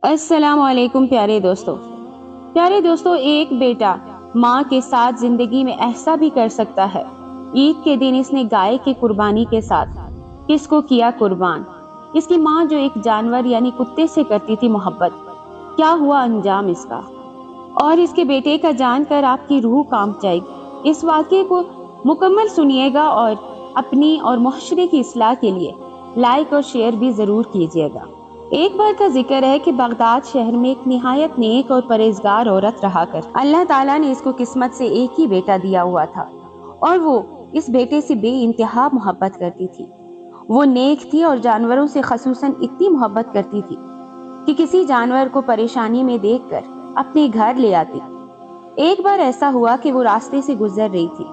السلام علیکم پیارے دوستوں، ایک بیٹا ماں کے ساتھ زندگی میں ایسا بھی کر سکتا ہے۔ عید کے دن اس نے گائے کی قربانی کے ساتھ کس کو کیا قربان؟ اس کی ماں جو ایک جانور یعنی کتے سے کرتی تھی محبت، کیا ہوا انجام اس کا؟ اور اس کے بیٹے کا جان کر آپ کی روح کانپ جائے گی۔ اس واقعے کو مکمل سنیے گا اور اپنی اور معاشرے کی اصلاح کے لیے لائک اور شیئر بھی ضرور کیجیے گا۔ ایک بار کا ذکر ہے کہ بغداد شہر میں ایک نہایت نیک اور پرہیزگار عورت رہا کر اللہ تعالیٰ نے اس کو قسمت سے ایک ہی بیٹا دیا ہوا تھا، اور وہ اس بیٹے سے بے انتہا محبت کرتی تھی۔ وہ نیک تھی اور جانوروں سے خصوصاً اتنی محبت کرتی تھی کہ کسی جانور کو پریشانی میں دیکھ کر اپنے گھر لے آتی۔ ایک بار ایسا ہوا کہ وہ راستے سے گزر رہی تھی۔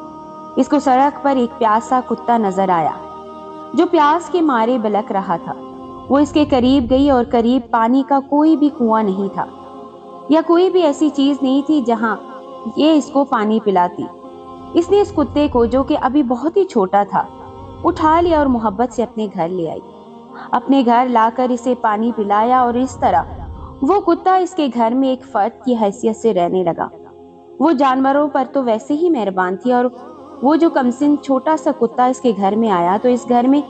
اس کو سڑک پر ایک پیاسا کتا نظر آیا جو پیاس کے مارے بلک رہا تھا۔ وہ اس کے قریب گئی اور قریب پانی کا کوئی بھی کنواں نہیں تھا یا کوئی بھی ایسی چیز نہیں تھی جہاں یہ اس کو پانی پلاتی۔ اس نے اس کتے کو، جو کہ ابھی بہت ہی چھوٹا تھا، اٹھا لیا اور محبت سے اپنے گھر لے آئی۔ اپنے گھر لا کر اسے پانی پلایا اور اس طرح وہ کتا اس کے گھر میں ایک فرد کی حیثیت سے رہنے لگا۔ وہ جانوروں پر تو ویسے ہی مہربان تھی، اور وہ جو کمسن چھوٹا سا کتا اس کے گھر میں آیا تو اس گھر میں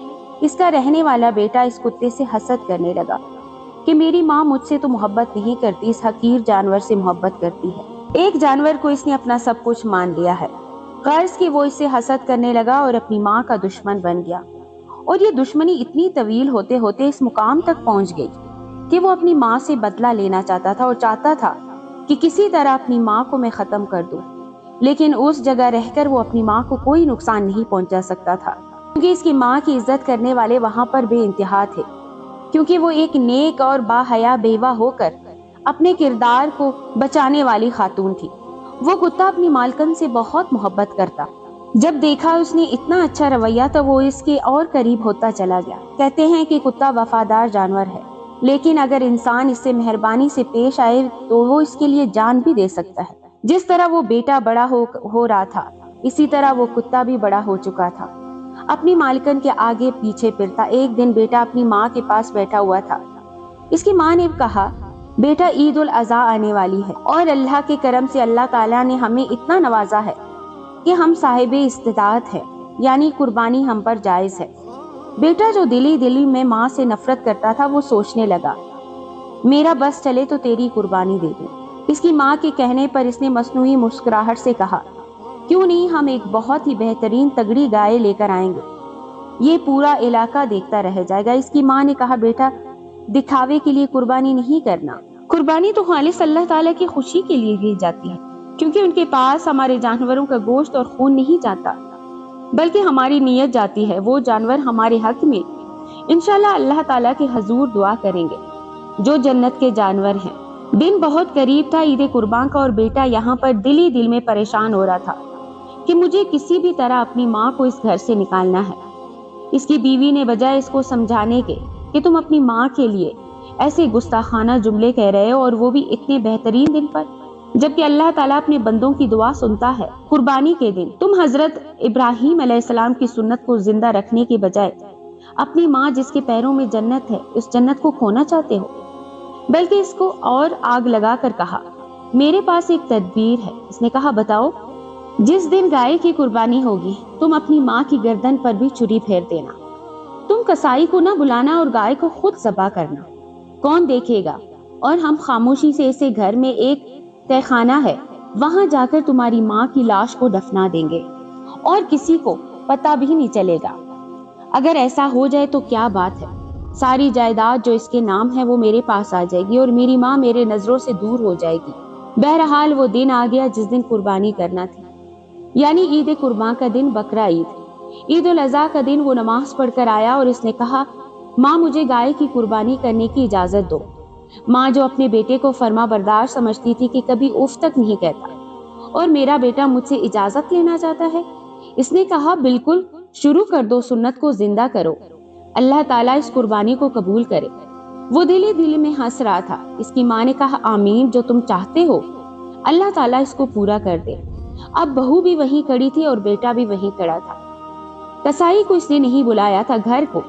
اس کا رہنے والا بیٹا اس کتے سے حسد کرنے لگا کہ میری ماں مجھ سے تو محبت نہیں کرتی، اس حقیر جانور سے محبت کرتی ہے۔ ایک جانور کو اس نے اپنا سب کچھ مان لیا ہے، غرض کہ وہ اس سے حسد کرنے لگا اور اپنی ماں کا دشمن بن گیا۔ اور یہ دشمنی اتنی طویل ہوتے ہوتے اس مقام تک پہنچ گئی کہ وہ اپنی ماں سے بدلہ لینا چاہتا تھا اور چاہتا تھا کہ کسی طرح اپنی ماں کو میں ختم کر دوں، لیکن اس جگہ رہ کر وہ اپنی ماں کو کوئی نقصان نہیں پہنچا سکتا تھا، کیونکہ اس کی ماں کی عزت کرنے والے وہاں پر بے انتہا تھے، کیونکہ وہ ایک نیک اور باحیا بیوہ ہو کر اپنے کردار کو بچانے والی خاتون تھی۔ وہ کتا اپنی مالکن سے بہت محبت کرتا۔ جب دیکھا اس نے اتنا اچھا رویہ تو وہ اس کے اور قریب ہوتا چلا گیا۔ کہتے ہیں کہ کتا وفادار جانور ہے، لیکن اگر انسان اس سے مہربانی سے پیش آئے تو وہ اس کے لیے جان بھی دے سکتا ہے۔ جس طرح وہ بیٹا بڑا ہو رہا تھا، اسی طرح وہ کتا بھی بڑا ہو چکا تھا، اپنی مالکن کے آگے پیچھے پھرتا۔ ایک دن بیٹا اپنی ماں کے پاس بیٹھا ہوا تھا۔ اس کی ماں نے کہا، بیٹا عید الاضحیٰ آنے والی ہے اور اللہ کے کرم سے اللہ تعالیٰ نے ہمیں اتنا نوازا ہے کہ ہم صاحب استطاعت ہیں، یعنی قربانی ہم پر جائز ہے۔ بیٹا جو دلی میں ماں سے نفرت کرتا تھا وہ سوچنے لگا، میرا بس چلے تو تیری قربانی دے دوں۔ اس کی ماں کے کہنے پر اس نے مصنوعی مسکراہٹ سے کہا، کیوں نہیں، ہم ایک بہت ہی بہترین تگڑی گائے لے کر آئیں گے، یہ پورا علاقہ دیکھتا رہ جائے گا۔ اس کی ماں نے کہا، بیٹا دکھاوے کے لیے قربانی نہیں کرنا، قربانی تو خالص اللہ تعالیٰ کی خوشی کے لیے کی جاتی ہے، کیونکہ ان کے پاس ہمارے جانوروں کا گوشت اور خون نہیں جاتا، بلکہ ہماری نیت جاتی ہے۔ وہ جانور ہمارے حق میں انشاءاللہ اللہ تعالیٰ کے حضور دعا کریں گے، جو جنت کے جانور ہیں۔ دن بہت قریب تھا عید قربان کا، اور بیٹا یہاں پر دل میں پریشان ہو رہا تھا کہ مجھے کسی بھی طرح اپنی ماں کو اس گھر سے نکالنا ہے۔ اس کی بیوی نے بجائے اس کو سمجھانے کے کہ تم اپنی ماں کے لیے ایسے گستاخانہ جملے کہہ رہے ہو، اور وہ بھی اتنے بہترین دن پر، جبکہ اللہ تعالیٰ اپنے بندوں کی دعا سنتا ہے، قربانی کے دن تم حضرت ابراہیم علیہ السلام کی سنت کو زندہ رکھنے کے بجائے اپنی ماں جس کے پیروں میں جنت ہے، اس جنت کو کھونا چاہتے ہو۔ بلکہ اس کو اور آگ لگا کر کہا، میرے پاس ایک تدبیر ہے۔ اس نے کہا، بتاؤ۔ جس دن گائے کی قربانی ہوگی تم اپنی ماں کی گردن پر بھی چھری پھیر دینا، تم کسائی کو نہ بلانا اور گائے کو خود ذبح کرنا، کون دیکھے گا، اور ہم خاموشی سے اسے گھر میں ایک تہہ خانہ ہے وہاں جا کر تمہاری ماں کی لاش کو دفنا دیں گے اور کسی کو پتہ بھی نہیں چلے گا۔ اگر ایسا ہو جائے تو کیا بات ہے، ساری جائیداد جو اس کے نام ہے وہ میرے پاس آ جائے گی اور میری ماں میرے نظروں سے دور ہو جائے گی۔ بہرحال وہ دن آ گیا جس دن قربانی کرنا تھی، یعنی عید قربان کا دن، بقرہ عید۔ عید الاضحیٰ کا دن وہ نماز پڑھ کر آیا اور اس نے کہا، ماں مجھے گائے کی قربانی کرنے کی اجازت دو۔ ماں جو اپنے بیٹے کو فرما بردار سمجھتی تھی کہ کبھی اف تک نہیں کہتا، اور میرا بیٹا مجھ سے اجازت لینا چاہتا ہے، اس نے کہا، بالکل شروع کر دو، سنت کو زندہ کرو، اللہ تعالیٰ اس قربانی کو قبول کرے۔ وہ دل میں ہنس رہا تھا۔ اس کی ماں نے کہا، آمین، جو تم چاہتے ہو اللہ تعالیٰ اس کو پورا کر دے۔ اب بہو بھی وہیں کھڑی تھی اور بیٹا بھی وہیں کھڑا تھا۔ کسائی کو اس نے نہیں بلایا تھا، گھر کو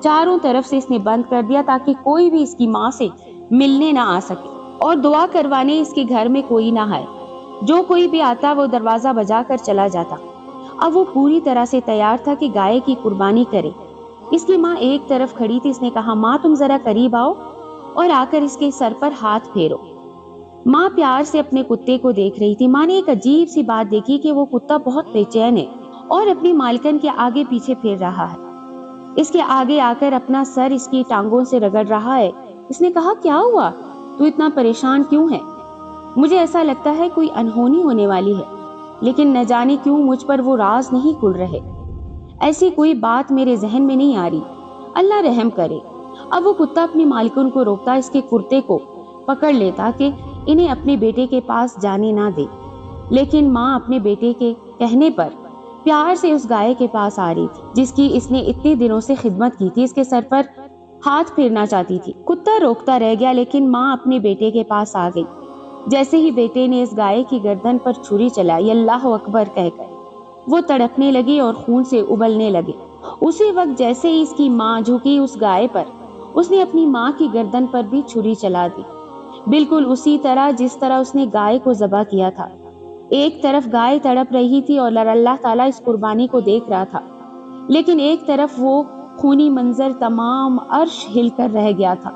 چاروں طرف سے اس نے بند کر دیا تاکہ کوئی بھی اس کی ماں سے ملنے نہ آ سکے اور دعا کروانے اس کے گھر میں کوئی نہ آئے۔ جو کوئی بھی آتا وہ دروازہ بجا کر چلا جاتا۔ اب وہ پوری طرح سے تیار تھا کہ گائے کی قربانی کرے۔ اس کی ماں ایک طرف کھڑی تھی، اس نے کہا ماں تم ذرا قریب آؤ اور آ کر اس کے سر پر ہاتھ پھیرو۔ ماں پیار سے اپنے کتے کو دیکھ رہی تھی۔ ماں نے ایک عجیب سی بات دیکھی کہ وہ کتا بہت بے چین ہے اور اپنی مالکن کے آگے پیچھے پھر رہا ہے۔ اس کے آگے آ کر اپنا سر اس کی ٹانگوں سے رگڑ رہا ہے۔ اس نے کہا کیا ہوا؟ تو اتنا پریشان کیوں ہے؟ مجھے ایسا لگتا ہے کوئی انہونی ہونے والی ہے، لیکن نہ جانے کیوں مجھ پر وہ راز نہیں کھل رہے۔ ایسی کوئی بات میرے ذہن میں نہیں آ رہی، اللہ رحم کرے۔ اب وہ کتا اپنی مالکن کو روکتا، اس کے کرتے کو پکڑ لیتا کہ انہیں اپنے بیٹے کے پاس جانے نہ دے، لیکن ماں اپنے بیٹے کے کہنے پر پیار سے اس گائے کے پاس آ رہی تھی جس کی اس نے اتنے دنوں سے خدمت کی تھی۔ اس کے سر پر ہاتھ پھیرنا چاہتی تھی۔ کتا روکتا رہ گیا، لیکن ماں اپنے بیٹے کے پاس آ گئی۔ جیسے ہی بیٹے نے اس گائے کی گردن پر چھری چلائی، اللہ اکبر کہہ کر وہ تڑپنے لگی اور خون سے ابلنے لگے۔ اسی وقت جیسے ہی اس کی ماں جھکی اس گائے پر، اس نے اپنی ماں کی گردن پر بھی چھری چلا دی، بالکل اسی طرح جس طرح اس نے گائے کو ذبح کیا تھا۔ ایک طرف گائے تڑپ رہی تھی اور اللہ تعالیٰ اس قربانی کو دیکھ رہا تھا، لیکن ایک طرف وہ خونی منظر تمام عرش ہل کر رہ گیا تھا۔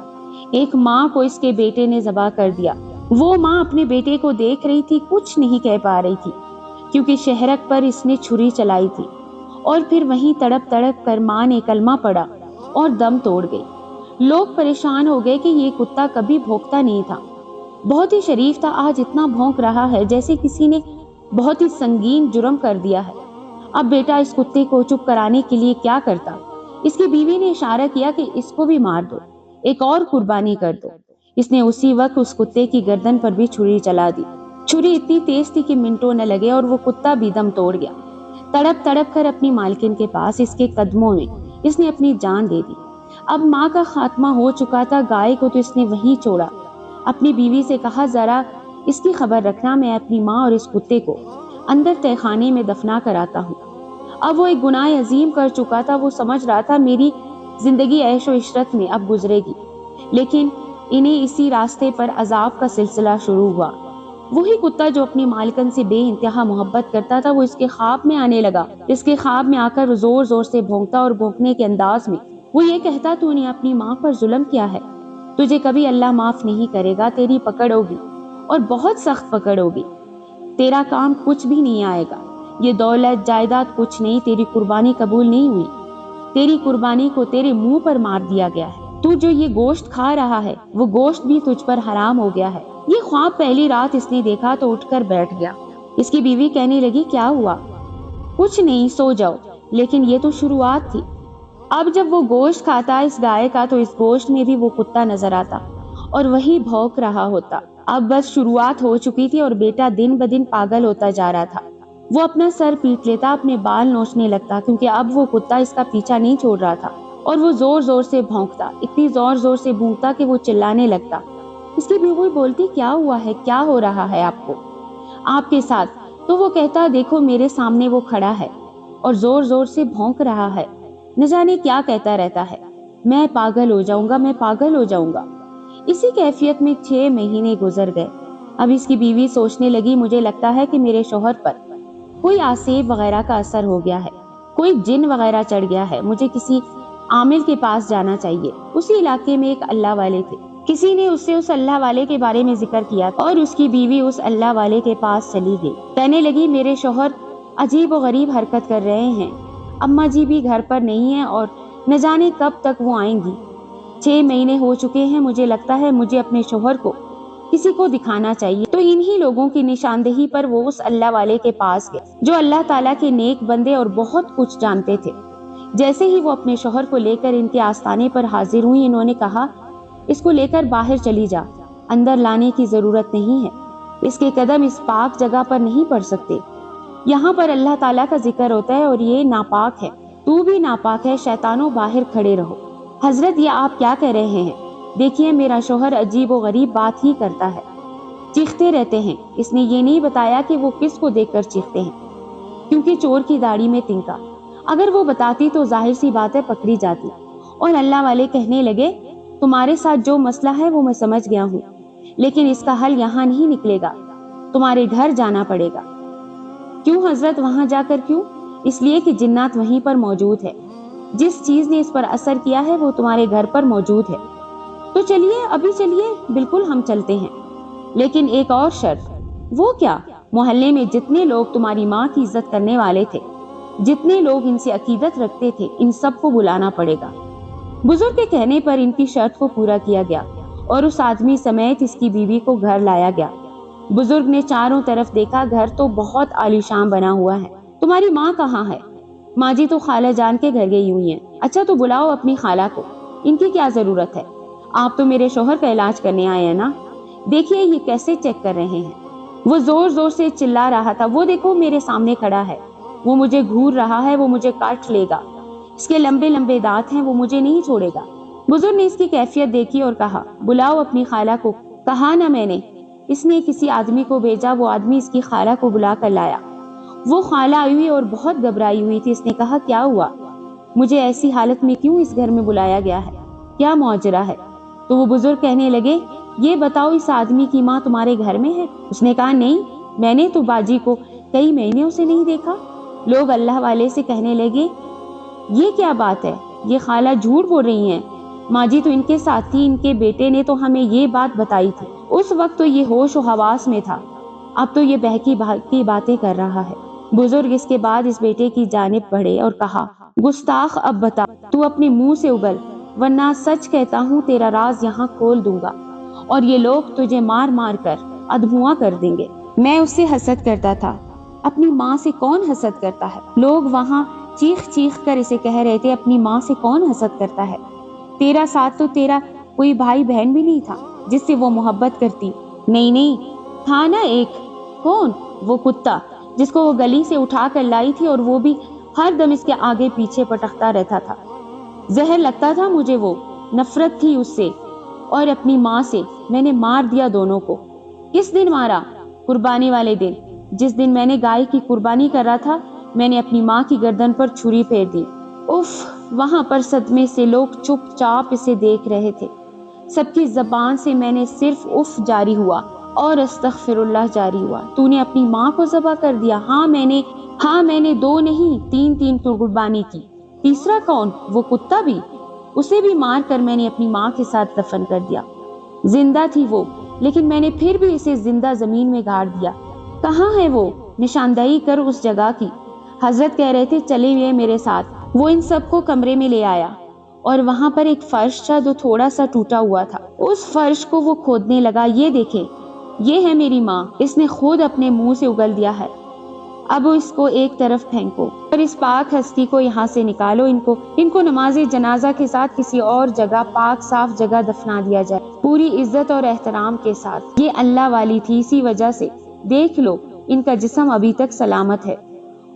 ایک ماں کو اس کے بیٹے نے ذبح کر دیا۔ وہ ماں اپنے بیٹے کو دیکھ رہی تھی، کچھ نہیں کہہ پا رہی تھی کیونکہ شہرک پر اس نے چھری چلائی تھی، اور پھر وہیں تڑپ تڑپ کر ماں نے کلمہ پڑھا اور دم توڑ گئی۔ لوگ پریشان ہو گئے کہ یہ کتا کبھی بھونکتا نہیں تھا، بہت ہی شریف تھا، آج اتنا بھونک رہا ہے جیسے کسی نے بہت ہی سنگین جرم کر دیا ہے۔ اب بیٹا اس کتے کو چپ کرانے کے لیے کیا کرتا؟ اس کی بیوی نے اشارہ کیا کہ اس کو بھی مار دو، ایک اور قربانی کر دو۔ اس نے اسی وقت اس کتے کی گردن پر بھی چھری چلا دی۔ چھری اتنی تیز تھی کہ منٹوں نہ لگے اور وہ کتا بھی دم توڑ گیا۔ تڑپ تڑپ کر اپنی مالکن کے پاس اس کے قدموں میں اس نے اپنی جان دے دی۔ اب ماں کا خاتمہ ہو چکا تھا، گائے کو تو اس نے وہیں چھوڑا۔ اپنی بیوی سے کہا ذرا اس کی خبر رکھنا، میں اپنی ماں اور اس کتے کو اندر تہہ خانے میں دفنا کر آتا ہوں۔ اب وہ ایک گناہ عظیم کر چکا تھا، وہ سمجھ رہا تھا میری زندگی عیش و عشرت میں اب گزرے گی، لیکن انہیں اسی راستے پر عذاب کا سلسلہ شروع ہوا۔ وہی کتا جو اپنی مالکن سے بے انتہا محبت کرتا تھا، وہ اس کے خواب میں آنے لگا۔ اس کے خواب میں آ کر زور زور سے بھونکتا اور بھونکنے کے انداز میں وہ یہ کہتا تو نے اپنی ماں پر ظلم کیا ہے، تجھے کبھی اللہ معاف نہیں کرے گا، تیری پکڑ ہوگی اور بہت سخت پکڑ ہوگی، تیرا کام کچھ بھی نہیں آئے گا، یہ دولت جائیداد کچھ نہیں، تیری قربانی قبول نہیں ہوئی، تیری قربانی کو تیرے منہ پر مار دیا گیا ہے، تو جو یہ گوشت کھا رہا ہے وہ گوشت بھی تجھ پر حرام ہو گیا ہے۔ یہ خواب پہلی رات اس نے دیکھا تو اٹھ کر بیٹھ گیا۔ اس کی بیوی کہنے لگی کیا ہوا؟ کچھ نہیں، سو جاؤ، لیکن یہ تو شروعات تھی۔ اب جب وہ گوشت کھاتا اس گائے کا تو اس گوشت میں بھی وہ کتا نظر آتا اور وہی بھونک رہا ہوتا۔ اب بس شروعات ہو چکی تھی اور بیٹا دن بدن پاگل ہوتا جا رہا تھا۔ وہ اپنا سر پیٹ لیتا، اپنے بال نوچنے لگتا، کیونکہ اب وہ کتا اس کا پیچھا نہیں چھوڑ رہا تھا، اور وہ زور زور سے بھونکتا، اتنی زور زور سے بھونکتا کہ وہ چلانے لگتا۔ اس کی بیوی بولتی کیا ہوا ہے، کیا ہو رہا ہے آپ کو، آپ کے ساتھ؟ تو وہ کہتا دیکھو میرے سامنے وہ کھڑا ہے اور زور زور سے بھونک رہا ہے، نہ جانے کیا کہتا رہتا ہے، میں پاگل ہو جاؤں گا، میں پاگل ہو جاؤں گا۔ اسی کیفیت میں 6 مہینے گزر گئے۔ اب اس کی بیوی سوچنے لگی مجھے لگتا ہے کہ میرے شوہر پر کوئی آسیب وغیرہ کا اثر ہو گیا ہے، کوئی جن وغیرہ چڑھ گیا ہے، مجھے کسی عامل کے پاس جانا چاہیے۔ اسی علاقے میں ایک اللہ والے تھے، کسی نے اس سے اس اللہ والے کے بارے میں ذکر کیا اور اس کی بیوی اس اللہ والے کے پاس چلی گئی۔ کہنے لگی میرے شوہر عجیب و غریب حرکت کر رہے ہیں، اماں جی بھی گھر پر نہیں ہیں اور نہ جانے کب تک وہ آئیں گی، 6 مہینے ہو چکے ہیں، مجھے لگتا ہے مجھے اپنے شوہر کو کسی کو دکھانا چاہیے۔ تو انہی لوگوں کی نشاندہی پر وہ اس اللہ والے کے پاس گئے جو اللہ تعالیٰ کے نیک بندے اور بہت کچھ جانتے تھے۔ جیسے ہی وہ اپنے شوہر کو لے کر ان کے آستانے پر حاضر ہوئی، انہوں نے کہا اس کو لے کر باہر چلی جا، اندر لانے کی ضرورت نہیں ہے، اس کے قدم اس پاک جگہ پر نہیں پڑ سکتے، یہاں پر اللہ تعالیٰ کا ذکر ہوتا ہے اور یہ ناپاک ہے، تو بھی ناپاک ہے، شیطانوں باہر کھڑے رہو۔ حضرت یہ آپ کیا کہہ رہے ہیں؟ دیکھیے میرا شوہر عجیب و غریب بات ہی کرتا ہے، چیختے رہتے ہیں۔ اس نے یہ نہیں بتایا کہ وہ کس کو دیکھ کر چیختے ہیں، کیونکہ چور کی داڑھی میں تنکا، اگر وہ بتاتی تو ظاہر سی بات ہے پکڑی جاتی۔ اور اللہ والے کہنے لگے تمہارے ساتھ جو مسئلہ ہے وہ میں سمجھ گیا ہوں، لیکن اس کا حل یہاں نہیں نکلے گا، تمہارے گھر جانا پڑے گا۔ کیوں حضرت؟ وہاں جا کر کیوں؟ اس لیے کہ جنات وہیں پر موجود ہے، جس چیز نے اس پر اثر کیا ہے وہ تمہارے گھر پر موجود ہے۔ تو چلیے، ابھی چلیے، بالکل ہم چلتے ہیں، لیکن ایک اور شرط۔ وہ کیا؟ محلے میں جتنے لوگ تمہاری ماں کی عزت کرنے والے تھے، جتنے لوگ ان سے عقیدت رکھتے تھے، ان سب کو بلانا پڑے گا۔ بزرگ کے کہنے پر ان کی شرط کو پورا کیا گیا اور اس آدمی سمیت اس کی بیوی کو گھر لایا گیا۔ بزرگ نے چاروں طرف دیکھا، گھر تو بہت عالیشان بنا ہوا ہے۔ تمہاری ماں کہاں ہے؟ ماں جی تو خالہ جان کے گھر گئی ہوئی ہیں۔ اچھا تو بلاؤ اپنی خالہ کو، ان کی کیا ضرورت ہے؟ آپ تو میرے شوہر کا علاج کرنے آئے ہیں نا، دیکھیے یہ کیسے چیک کر رہے ہیں۔ وہ زور زور سے چلا رہا تھا، وہ دیکھو میرے سامنے کھڑا ہے، وہ مجھے گھور رہا ہے، وہ مجھے کاٹ لے گا، اس کے لمبے لمبے دانت ہیں، وہ مجھے نہیں چھوڑے گا۔ بزرگ نے اس کی کیفیت دیکھی اور کہا، بلاؤ اپنی خالہ کو۔ کہا نا میں نے۔ اس نے کسی آدمی کو بھیجا، وہ آدمی اس کی خالہ کو بلا کر لایا۔ وہ خالہ آئی ہوئی اور بہت گھبرائی ہوئی تھی۔ اس نے کہا، کیا ہوا؟ مجھے ایسی حالت میں کیوں اس گھر میں بلایا گیا ہے؟ کیا ماجرا ہے؟ تو وہ بزرگ کہنے لگے، یہ بتاؤ اس آدمی کی ماں تمہارے گھر میں ہے؟ اس نے کہا، نہیں، میں نے تو باجی کو کئی مہینوں سے نہیں دیکھا۔ لوگ اللہ والے سے کہنے لگے، یہ کیا بات ہے؟ یہ خالہ جھوٹ بول رہی ہیں، ماں جی تو ان کے ساتھ تھی، ان کے بیٹے نے تو ہمیں یہ بات بتائی تھی۔ اس وقت تو یہ ہوش و حواس میں تھا، اب تو یہ بہکی بہکی باتیں کر رہا ہے۔ بزرگ اس کے بعد اس بیٹے کی جانب بڑھے اور کہا، گستاخ، اب بتا، تو اپنے منہ سے اگل، ورنہ سچ کہتا ہوں تیرا راز یہاں کھول دوں گا اور یہ لوگ تجھے مار مار کر ادھواں کر دیں گے۔ میں اس سے حسد کرتا تھا۔ اپنی ماں سے کون حسد کرتا ہے؟ لوگ وہاں چیخ چیخ کر اسے کہہ رہے تھے، اپنی ماں سے کون حسد کرتا ہے؟ تیرا ساتھ تو تیرا کوئی بھائی بہن بھی نہیں تھا جس سے وہ محبت کرتی؟ نہیں نہیں، تھا نا ایک۔ کون؟ وہ کتا جس کو وہ گلی سے اٹھا کر لائی تھی، اور وہ بھی ہر دم اس کے آگے پیچھے پٹکتا رہتا تھا۔ زہر لگتا تھا مجھے، وہ نفرت تھی اس سے اور اپنی ماں سے۔ میں نے مار دیا دونوں کو۔ کس دن مارا؟ قربانی والے دن، جس دن میں نے گائے کی قربانی کر رہا تھا، میں نے اپنی ماں کی گردن پر چھری پھیر دی۔ اف! وہاں پر صدمے سے لوگ چپ چاپ اسے دیکھ رہے تھے۔ سب کی زبان سے میں نے صرف اف جاری ہوا اور استغفر اللہ جاری ہوا۔ تو نے اپنی ماں کو ذبح کر دیا؟ ہاں میں نے دو نہیں، تین قربانی کی۔ تیسرا کون؟ وہ کتا بھی، اسے بھی مار کر میں نے اپنی ماں کے ساتھ دفن کر دیا۔ زندہ تھی وہ، لیکن میں نے پھر بھی اسے زندہ زمین میں گاڑ دیا۔ کہاں ہے وہ؟ نشاندہی کر اس جگہ کی۔ حضرت کہہ رہے تھے، چلے ہوئے میرے ساتھ۔ وہ ان سب کو کمرے میں لے آیا اور وہاں پر ایک فرش تھا جو تھوڑا سا ٹوٹا ہوا تھا۔ اس فرش کو وہ کھودنے لگا۔ یہ دیکھیں، یہ ہے میری ماں، اس نے خود اپنے منہ سے اگل دیا ہے۔ اب اس کو ایک طرف پھینکو اور اس پاک ہستی کو یہاں سے نکالو۔ ان کو نماز جنازہ کے ساتھ کسی اور جگہ، پاک صاف جگہ دفنا دیا جائے، پوری عزت اور احترام کے ساتھ۔ یہ اللہ والی تھی، اسی وجہ سے دیکھ لو ان کا جسم ابھی تک سلامت ہے،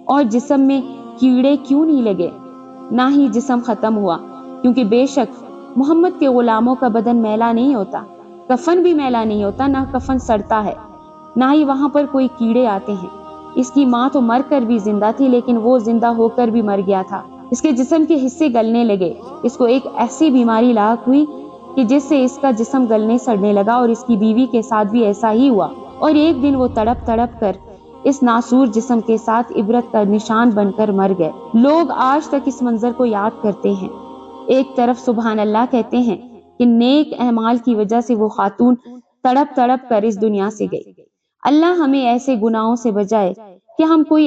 اور جسم میں کیڑے کیوں نہیں لگے، نہ ہی جسم ختم ہوا، کیونکہ بے شک محمد کے غلاموں کا بدن میلا نہیں ہوتا، کفن بھی میلا نہیں ہوتا، نہ کفن سڑتا ہے، نہ ہی وہاں پر کوئی کیڑے آتے ہیں۔ اس کی ماں تو مر کر بھی زندہ تھی، لیکن وہ زندہ ہو کر بھی مر گیا تھا۔ اس کے جسم کے حصے گلنے لگے، اس کو ایک ایسی بیماری لاحق ہوئی کہ جس سے اس کا جسم گلنے سڑنے لگا، اور اس کی بیوی کے ساتھ بھی ایسا ہی ہوا، اور ایک دن وہ تڑپ تڑپ کر اس ناسور جسم کے ساتھ عبرت کا نشان بن کر مر گئے۔ لوگ آج تک اس منظر کو یاد کرتے ہیں۔ ایک طرف سبحان اللہ کہتے ہیں کہ نیک اعمال کی وجہ سے وہ خاتون تڑپ تڑپ کر اس دنیا سے گئی۔ اللہ ہمیں ایسے گناہوں سے بچائے کہ ہم کوئی